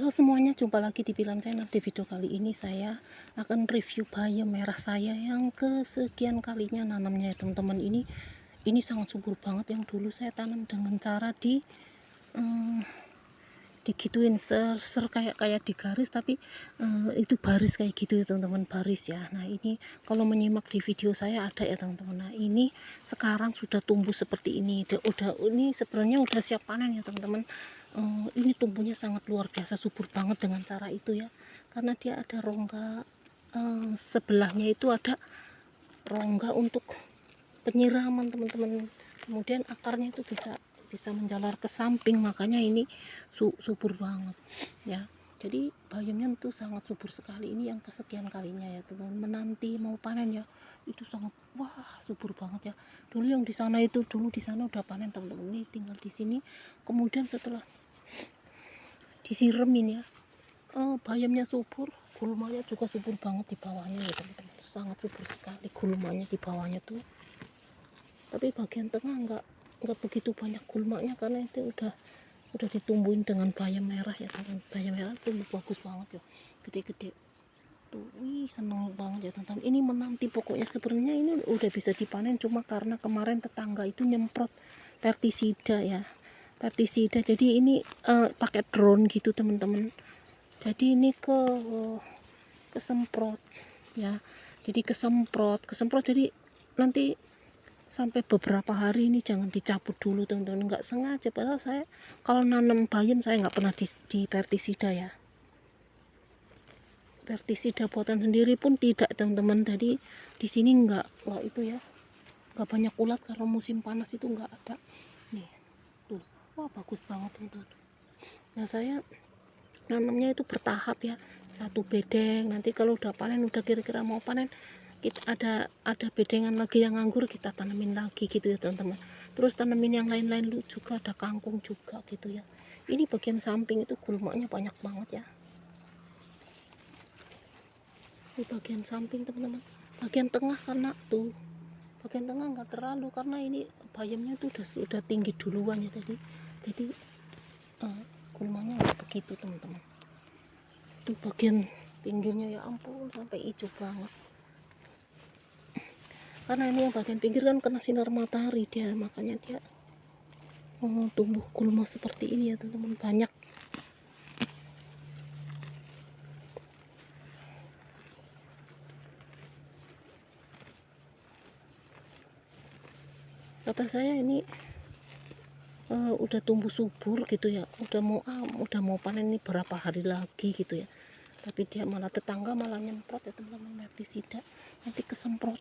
Halo semuanya, jumpa lagi di Pilam Channel. Di video kali ini saya akan review bayam merah saya yang kesekian kalinya nanamnya ya teman-teman. Ini sangat subur banget. Yang dulu saya tanam dengan cara digituin ser kayak di garis, tapi itu baris kayak gitu ya teman-teman, baris ya. Nah ini kalau menyimak di video saya ada ya teman-teman. Nah ini sekarang sudah tumbuh seperti ini, ini sebenarnya udah siap panen ya teman-teman. Ini tumbuhnya sangat luar biasa subur banget dengan cara itu ya, karena dia ada rongga, sebelahnya itu ada rongga untuk penyiraman teman-teman. Kemudian akarnya itu bisa menjalar ke samping, makanya ini subur banget ya. Jadi bayamnya itu sangat subur sekali. Ini yang kesekian kalinya ya teman-teman, menanti mau panen ya. Itu sangat subur banget ya. Dulu yang di sana udah panen teman-teman. Ini tinggal di sini. Kemudian setelah disiramin ya, bayamnya subur, gulmanya juga subur banget di bawahnya ya teman-teman. Sangat subur sekali gulmanya di bawahnya tuh. Tapi bagian tengah enggak begitu banyak gulmanya, karena itu udah ditumbuhin dengan bayam merah ya teman-teman. Bayam merah tumbuh bagus banget ya, gede-gede tuh. Seneng banget ya teman-teman. Ini menanti pokoknya. Sebenarnya ini udah bisa dipanen, cuma karena kemarin tetangga itu nyemprot pestisida ya, pestisida. Jadi ini pakai drone gitu teman-teman. Jadi ini kesemprot ya. Jadi kesemprot jadi nanti sampai beberapa hari ini jangan dicabut dulu teman-teman. Nggak sengaja, padahal saya kalau nanam bayam saya nggak pernah di pestisida ya, pestisida buatan sendiri pun tidak teman-teman. Jadi di sini nggak itu ya, nggak banyak ulat karena musim panas itu nggak ada nih tuh. Bagus banget teman-teman. Nah saya nanamnya itu bertahap ya, satu bedeng. Nanti kalau udah panen, udah kira-kira mau panen, kita ada bedengan lagi yang nganggur, kita tanamin lagi gitu ya teman-teman. Terus tanamin yang lain-lain juga, ada kangkung juga gitu ya. Ini bagian samping itu gulmanya banyak banget ya, di bagian samping teman-teman. Bagian tengah karena tuh, bagian tengah nggak terlalu, karena ini bayamnya tuh sudah tinggi duluan ya tadi. Jadi gulmanya nggak begitu teman-teman. Tuh bagian pinggirnya ya ampun sampai hijau banget, karena ini yang bagian pinggir kan kena sinar matahari dia, makanya dia tumbuh gulma seperti ini ya teman-teman, banyak. Kata saya ini udah tumbuh subur gitu ya, udah mau panen ini berapa hari lagi gitu ya, tapi dia malah, tetangga malah nyemprot ya teman-teman, pestisida. Nanti kesemprot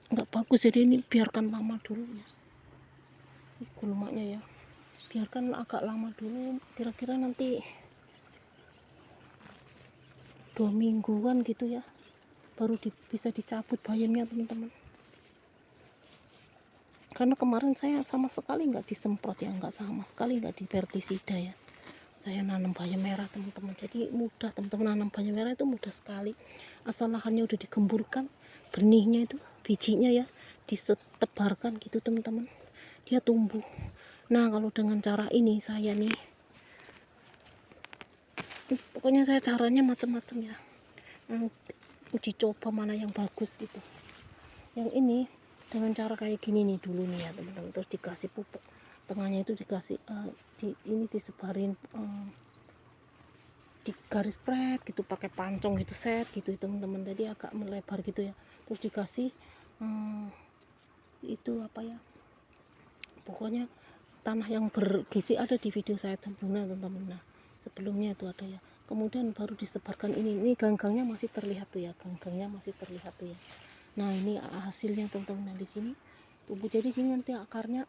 nggak bagus, jadi ini biarkan lama dulu ya. Ini gulmanya ya, biarkan agak lama dulu, kira-kira nanti 2 mingguan gitu ya, baru bisa dicabut bayamnya teman-teman. Karena kemarin saya sama sekali nggak disemprot ya, sama sekali nggak di pestisida ya. Saya nanam bayam merah teman-teman, jadi mudah teman-teman. Nanam bayam merah itu mudah sekali, asal lahannya udah digemburkan, benihnya itu, bijinya ya disebarkan gitu teman-teman, dia tumbuh. Nah kalau dengan cara ini saya nih, pokoknya saya caranya macam-macam ya, uji coba mana yang bagus gitu. Yang ini dengan cara kayak gini nih dulu nih ya teman-teman, terus dikasih pupuk, tengahnya itu dikasih ini disebarin di garis pret gitu, pakai pancong gitu, set gitu teman-teman, jadi agak melebar gitu ya. Terus dikasih itu apa ya, pokoknya tanah yang bergizi, ada di video saya teman-teman. Nah sebelumnya itu ada ya, kemudian baru disebarkan ini ganggangnya masih terlihat tuh ya, ganggangnya masih terlihat tuh ya. Nah ini hasilnya teman-teman. Nah di sini tumbuh, jadi sini nanti akarnya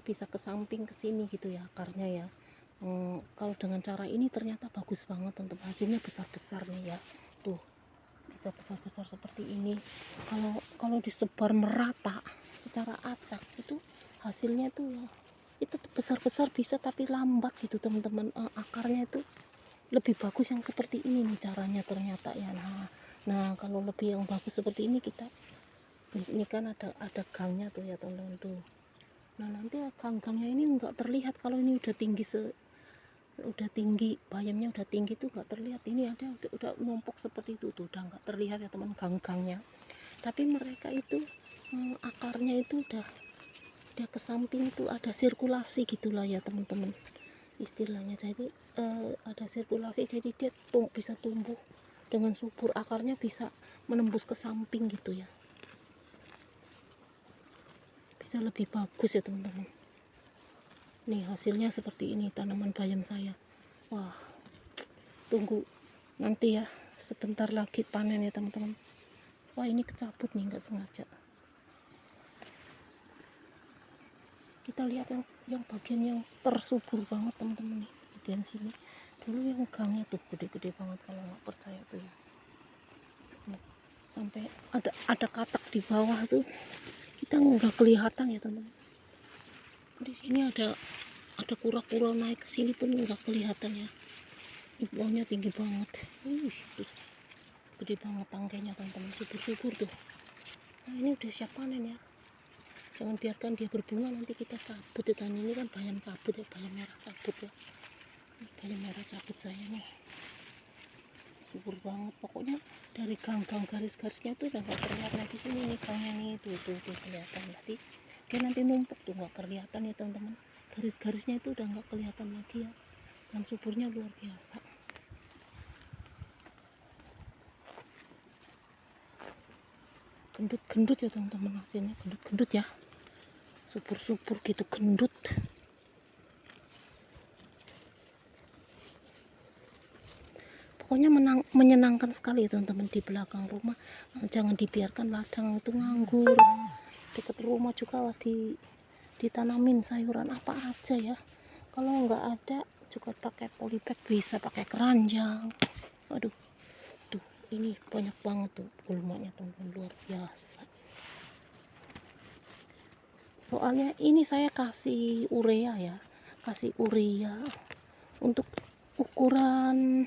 bisa ke samping, ke sini gitu ya akarnya ya. Kalau dengan cara ini ternyata bagus banget teman-teman, hasilnya besar-besar nih ya tuh, bisa besar-besar seperti ini. Kalau disebar merata secara acak itu hasilnya tuh ya itu besar-besar bisa, tapi lambat gitu teman-teman. Akarnya itu lebih bagus yang seperti ini nih caranya ternyata ya. Nah kalau lebih yang bagus seperti ini, kita ini kan ada gangnya tuh ya teman-teman tuh. Nah nanti gangnya ini enggak terlihat kalau ini udah tinggi udah tinggi, bayamnya udah tinggi tuh nggak terlihat. Ini ada udah numpuk seperti itu tuh, udah nggak terlihat ya teman gang-gangnya. Tapi mereka itu akarnya itu udah ke samping tuh, ada sirkulasi gitulah ya teman-teman istilahnya. Jadi ada sirkulasi, jadi dia bisa tumbuh dengan subur, akarnya bisa menembus ke samping gitu ya, bisa lebih bagus ya teman-teman. Nih hasilnya seperti ini tanaman bayam saya. Wah, tunggu nanti ya, sebentar lagi panen ya teman-teman. Wah, ini kecabut nih, nggak sengaja. Kita lihat yang bagian yang tersubur banget teman-teman nih, bagian sini. Dulu yang gangnya tuh gede-gede banget, kalau nggak percaya tuh ya. Sampai ada katak di bawah tuh, kita nggak kelihatan ya teman-teman. Di sini ada kura-kura naik ke sini pun nggak kelihatan ya. Di bawahnya tinggi banget. Tuh, gede banget tangkainya teman-teman, subur-subur tuh. Nah, ini udah siap panen ya. Jangan biarkan dia berbunga, nanti kita cabut ya. Dan ini kan bayam cabut ya, bayam merah cabut ya. Ini bayam merah cabut saya nih, subur banget. Pokoknya dari gang-gang garis-garisnya tuh udah nggak terlihat lagi. Sini nih gangnya nih, tuh kelihatan. Nanti dia nanti numpuk tuh, nggak kelihatan ya teman-teman. Garis-garisnya itu udah nggak kelihatan lagi ya, dan suburnya luar biasa. Gendut-gendut ya teman-teman, hasilnya gendut-gendut ya, subur-subur gitu, gendut. Pokoknya menyenangkan sekali teman-teman di belakang rumah. Jangan dibiarkan ladang itu nganggur. Dekat rumah juga ditanamin sayuran apa aja ya. Kalau nggak ada juga pakai polybag, bisa pakai keranjang. Aduh, tuh ini banyak banget tuh gulmanya teman-teman, luar biasa. Soalnya ini saya kasih urea ya, untuk ukuran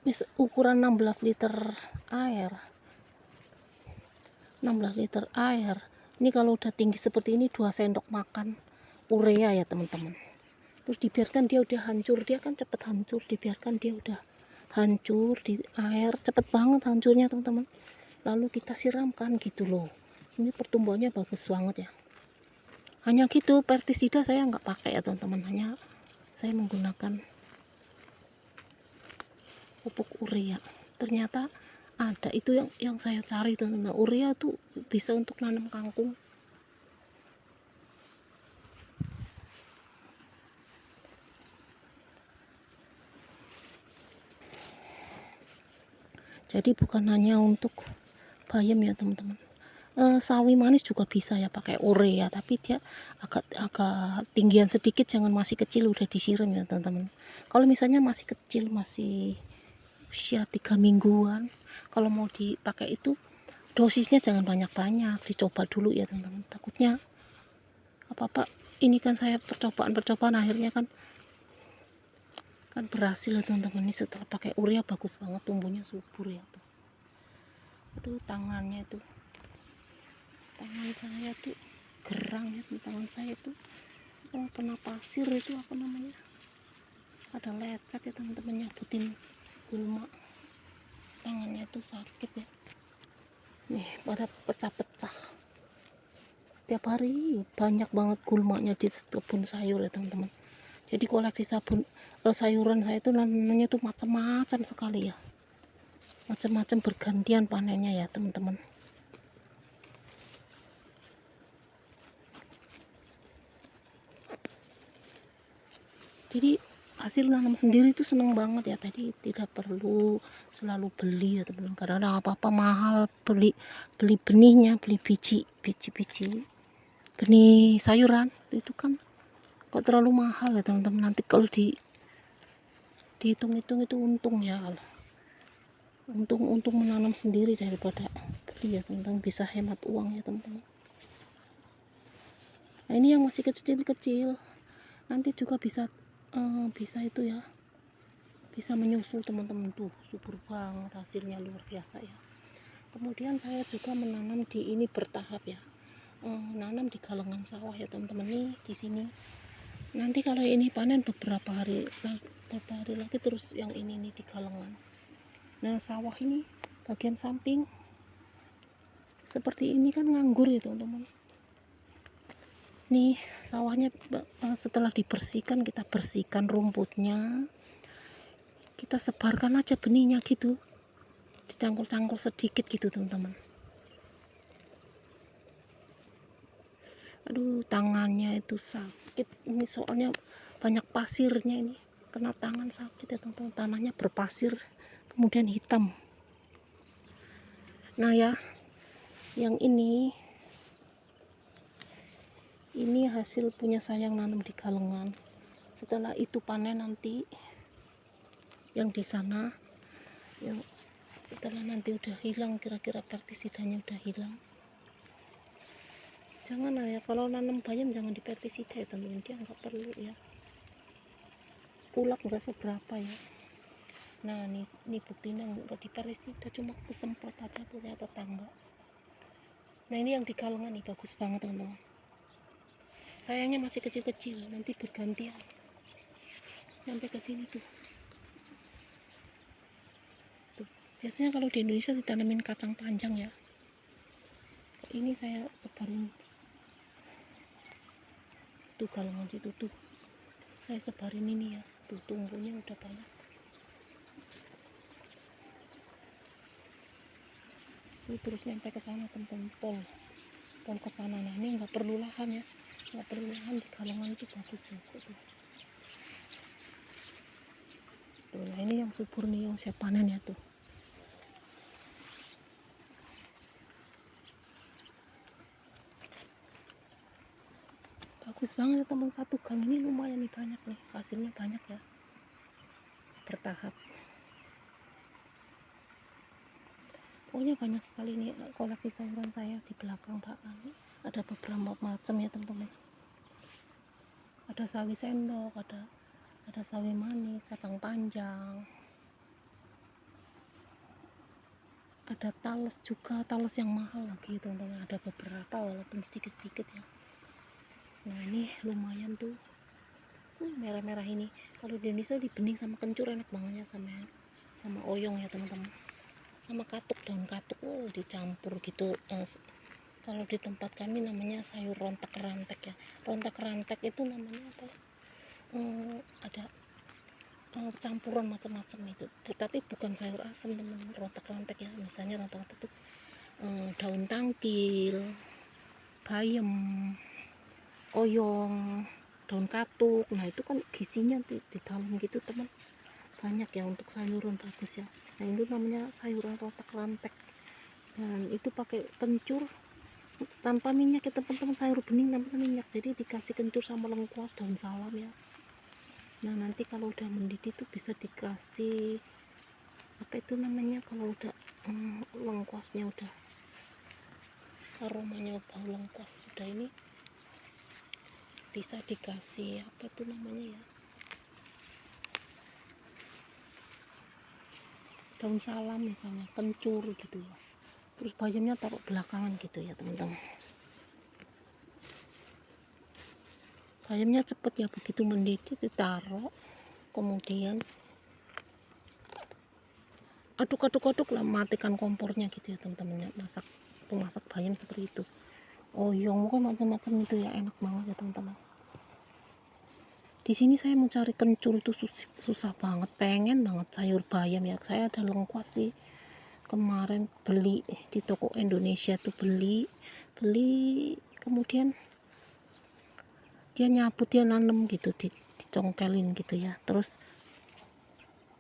16 liter air. 16 liter air. Ini kalau udah tinggi seperti ini 2 sendok makan urea ya teman-teman. Terus dibiarkan dia udah hancur, dia kan cepet hancur. Dibiarkan dia udah hancur di air, cepet banget hancurnya teman-teman. Lalu kita siramkan gitu loh. Ini pertumbuhannya bagus banget ya. Hanya gitu, pestisida saya nggak pakai ya teman-teman. Hanya saya menggunakan pupuk urea. Ternyata ada itu yang saya cari teman-teman. Urea tuh bisa untuk nanam kangkung. Jadi bukan hanya untuk bayam ya teman-teman. Sawi manis juga bisa ya pakai urea, tapi dia agak tinggian sedikit, jangan masih kecil udah disiram ya teman-teman. Kalau misalnya masih kecil, masih usia 3 mingguan, kalau mau dipakai itu dosisnya jangan banyak-banyak, dicoba dulu ya teman-teman. Takutnya apa-apa, ini kan saya percobaan akhirnya kan berhasil ya teman-teman. Ini setelah pakai urea bagus banget, tumbuhnya subur ya tuh. Aduh, tangan saya tuh gerang ya, tangan saya tuh kena pasir itu apa namanya, ada lecet ya teman-teman, nyabutin gulma, tangannya tuh sakit ya. Nih pada pecah-pecah, setiap hari banyak banget gulmanya di kebun sayur ya teman-teman. Jadi koleksi sayuran saya itu nanamnya tuh macam-macam sekali ya, macam-macam, bergantian panennya ya teman-teman. Jadi hasil nanam sendiri itu seneng banget ya. Tadi tidak perlu selalu beli ya teman-teman. Kadang-kadang apa-apa mahal, beli benihnya, beli biji benih sayuran itu kan kok terlalu mahal ya teman-teman. Nanti kalau dihitung-hitung itu untung ya, untung menanam sendiri daripada beli ya teman-teman, bisa hemat uang ya teman-teman. Nah, ini yang masih kecil-kecil nanti juga bisa itu ya, bisa menyusul teman-teman. Tuh subur banget hasilnya, luar biasa ya. Kemudian saya juga menanam di ini bertahap ya, nanam di galengan sawah ya teman-teman. Nih di sini Nanti kalau ini panen beberapa hari lagi terus yang ini nih di galengan. Nah sawah ini bagian samping seperti ini kan nganggur ya teman-teman. Nih sawahnya setelah dibersihkan, kita bersihkan rumputnya, kita sebarkan aja benihnya gitu, dicangkul-cangkul sedikit gitu teman-teman. Aduh tangannya itu sakit ini, soalnya banyak pasirnya, ini kena tangan sakit ya teman-teman. Tanahnya berpasir kemudian hitam. Nah ya, yang ini hasil punya saya yang nanam di galengan. Setelah itu panen nanti yang di sana, yang setelah nanti udah hilang, kira-kira pestisidanya udah hilang, jangan ya kalau nanam bayam jangan di pestisida ya teman-teman, dia nggak perlu ya, ulak nggak seberapa ya. Nah ini buktinya nggak di pestisida, cuma kesemprot aja punya tetangga. Nah ini yang di galengan nih bagus banget teman-teman, sayangnya masih kecil-kecil, nanti bergantian sampai ke sini tuh. Biasanya kalau di Indonesia ditanamin kacang panjang ya, ini saya sebarin tuh galengan situ tuh, saya sebarin ini ya, tuh tumbuhnya udah banyak. Ini terus nyampe ke sana teman-teman, pol ke sana. Nah ini nggak perlu lahan ya, nggak perlu lahan, di galengan itu bagus juga tuh. Nah ini yang subur nih yang saya panen ya tuh. Bagus banget ya teman, satu gang ini lumayan nih, banyak nih hasilnya, banyak ya, bertahap. Pokoknya banyak sekali nih koleksi sayuran saya di belakang Pak. Ada beberapa macam ya teman-teman. Ada sawi sendok, ada sawi manis, kacang panjang, ada talas juga, talas yang mahal lagi teman-teman. Ada beberapa walaupun sedikit-sedikit ya. Nah ini lumayan tuh, merah-merah ini. Kalau di Indonesia dibening sama kencur enak banget ya, sama oyong ya teman-teman, sama katuk, daun katuk dicampur gitu. Kalau di tempat kami namanya sayur rontak rantek ya. Rontak rantek itu namanya apa? Ada campuran macam-macam itu, tetapi bukan sayur asem teman-teman. Rontak rantek ya, misalnya rontak rantek itu daun tangkil, bayam, oyong, daun katuk. Nah itu kan gizinya di dalam gitu teman, banyak ya, untuk sayuran bagus ya. Nah itu namanya sayuran rontak rantek, dan itu pakai kencur tanpa minyak ya teman-teman, sayur bening tanpa minyak, jadi dikasih kencur sama lengkuas, daun salam ya. Nah nanti kalau udah mendidih itu bisa dikasih apa itu namanya, kalau udah lengkuasnya udah, aromanya bau lengkuas sudah, ini bisa dikasih apa itu namanya ya, daun salam misalnya, kencur gitu ya. Terus bayamnya taruh belakangan gitu ya teman-teman. Bayamnya cepet ya, begitu mendidih ditaruh, kemudian aduk lah, matikan kompornya gitu ya teman-teman. Masak bayam seperti itu, oyong, pokoknya macam-macam itu ya, enak banget ya teman-teman. Di sini saya mau cari kencur itu susah banget, pengen banget sayur bayam ya. Saya ada lengkuas sih, kemarin beli di toko Indonesia tuh, beli kemudian dia nyabut, dia nanem gitu, dicongkelin gitu ya. Terus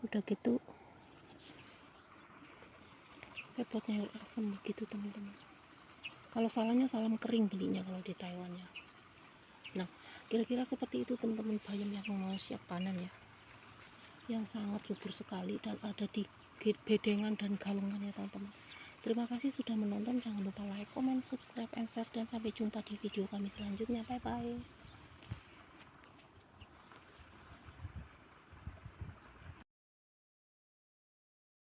udah gitu saya buat sayur asem begitu teman-teman. Kalau salahnya salam kering belinya kalau di Taiwan ya. Nah kira-kira seperti itu teman-teman, bayam yang mau siap panen ya, yang sangat subur sekali dan ada di bedengan dan galengan ya teman-teman. Terima kasih sudah menonton, jangan lupa like, comment, subscribe, and share, dan sampai jumpa di video kami selanjutnya. Bye bye.